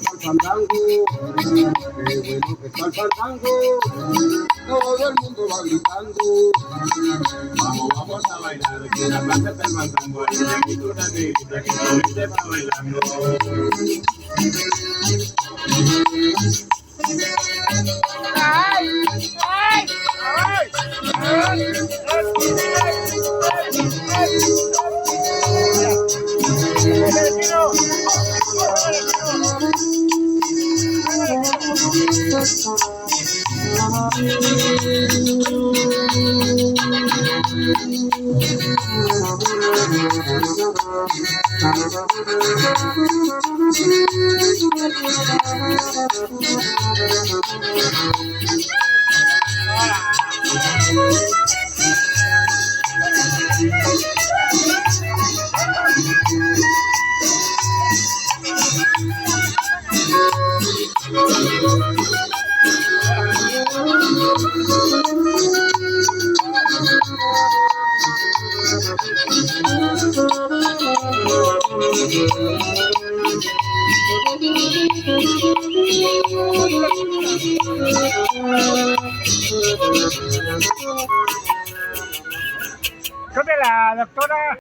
está el fandango, qué bueno que está el fandango, todo el mundo va gritando. Vamos a bailar, que la plaza está el fandango, y le quito una negrita que no viste va bailando. ¡Ay! ¡Ay! ¡Ay! Creo que la doctora